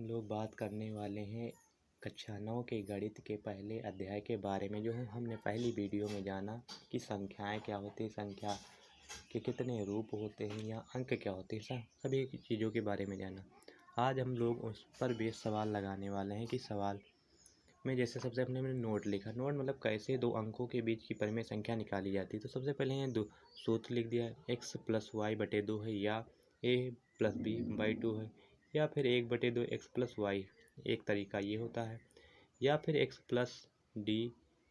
लोग बात करने वाले हैं कक्षा 9 के गणित के पहले अध्याय के बारे में। जो हमने पहली वीडियो में जाना कि संख्याएं क्या होती हैं, संख्या के कितने रूप होते हैं या अंक क्या होते हैं, सभी चीज़ों के बारे में जाना। आज हम लोग उस पर बेस सवाल लगाने वाले हैं कि सवाल में जैसे सबसे अपने हमने नोट लिखा। नोट मतलब कैसे दो अंकों के बीच की परिमेय संख्या निकाली जाती है। तो सबसे पहले यहाँ दो सूत्र लिख दिया, x + y/2 है या a + b/2 है या फिर 1/2 x + y। एक तरीका ये होता है, या फिर x + d,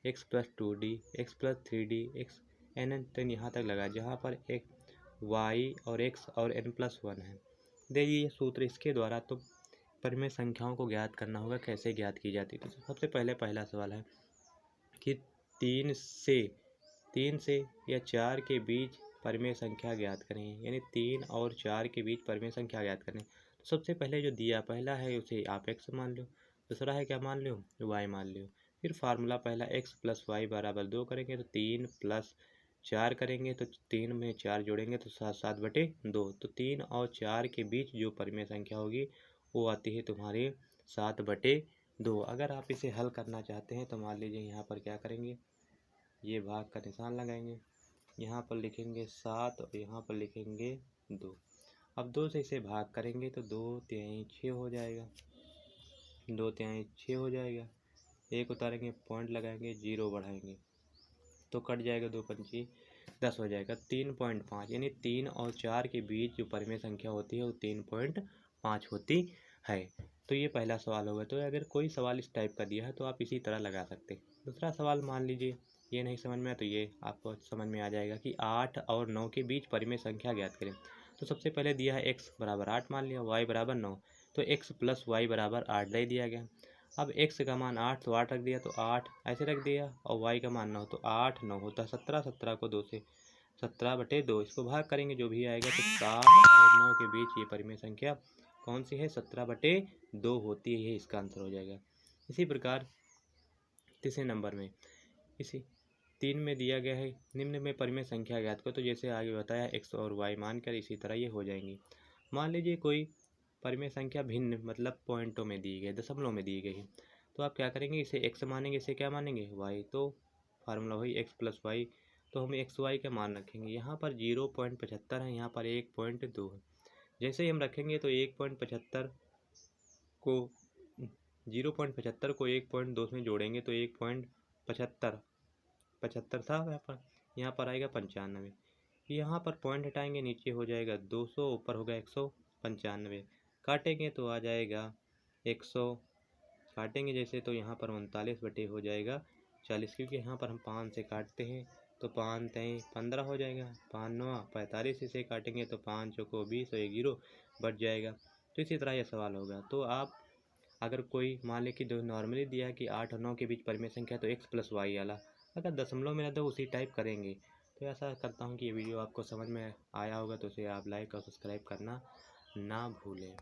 x + 2d, x + 3d, x n तक यहाँ तक लगा, जहाँ पर एक y और x और n+1 है। देखिए ये सूत्र, इसके द्वारा तो परिमेय संख्याओं को ज्ञात करना होगा। कैसे ज्ञात की जाती है? तो सबसे पहला सवाल है कि 3 से या 4 के बीच परिमेय संख्या ज्ञात करें, यानी 3 और 4 के बीच परिमेय संख्या ज्ञात करें। तो सबसे पहले जो दिया पहला है उसे आप x मान लो, दूसरा है क्या मान लो, y मान लो। फिर फार्मूला पहला x + y = 2 करेंगे तो 3 + 4 करेंगे तो 3 में 4 जोड़ेंगे तो 7/2। तो 3 और 4 के बीच जो परिमेय संख्या होगी वो आती है तुम्हारी 7/2। अगर आप इसे हल करना चाहते हैं तो मान लीजिए यहाँ पर क्या करेंगे, ये भाग का निशान लगाएंगे, यहाँ पर लिखेंगे 7 और यहाँ पर लिखेंगे 2। अब 2 से इसे भाग करेंगे तो 2×3 6 हो जाएगा, 2×3 6 हो जाएगा। एक उतारेंगे, पॉइंट लगाएंगे, 0 बढ़ाएंगे तो कट जाएगा, 2×5 10 हो जाएगा। 3.5 यानी 3 और 4 के बीच जो परिमेय संख्या होती है वो 3.5 होती है। तो ये पहला सवाल होगा। तो अगर कोई सवाल इस टाइप का दिया है तो आप इसी तरह लगा सकते हैं। दूसरा सवाल मान लीजिए ये नहीं समझ में आया तो ये आपको समझ में आ जाएगा कि 8 और 9 के बीच परिमेय संख्या ज्ञात करें। तो सबसे पहले दिया है x = 8 मान लिया, y = 9, तो x + y = 8 दे दिया गया। अब x का मान 8 तो 8 रख दिया, तो 8 ऐसे रख दिया, और y का मान 9 तो 8 9 होता है 17। 17 को 2 से 17/2 इसको भाग करेंगे, जो भी आएगा। तो 7 और 9 के बीच ये परिमेय संख्या कौन सी है, 17/2 होती है। इसका आंसर हो जाएगा। इसी प्रकार तीसरे नंबर में इसी 3 में दिया गया है निम्न में परिमेय संख्या ज्ञात करो। तो जैसे आगे बताया x और y मानकर इसी तरह ये हो जाएंगी। मान लीजिए कोई परिमेय संख्या भिन्न मतलब पॉइंटों में दी गई, दशमलव में दी गई है, तो आप क्या करेंगे, इसे x मानेंगे, इसे क्या मानेंगे, y। तो फार्मूला वही x + y, तो हम x y का मान रखेंगे। यहाँ पर 0.75 है, यहाँ पर 1.2 है। जैसे ही हम रखेंगे तो 1.75 को 0.75 को 1.2 में जोड़ेंगे तो 1.75 था, यहाँ पर आएगा 95। यहाँ पर पॉइंट हटाएंगे, नीचे हो जाएगा 200, ऊपर होगा 195। काटेंगे तो आ जाएगा 100, काटेंगे जैसे तो यहाँ पर 39 हो जाएगा 40, क्योंकि यहाँ पर हम 5 से काटते हैं तो 5×3 15 हो जाएगा, 5×9 45। इसे काटेंगे तो 5 चौको 20 और 1 0 बच जाएगा। तो इसी तरह यह सवाल होगा। तो आप अगर कोई मान लें कि जो नॉर्मली दिया है कि 8 और 9 के बीच परिमेय संख्या, तो x + y वाला अगर दशमलव में रहता है उसी टाइप करेंगे। तो ऐसा करता हूँ कि ये वीडियो आपको समझ में आया होगा, तो उसे आप लाइक और सब्सक्राइब करना ना भूलें।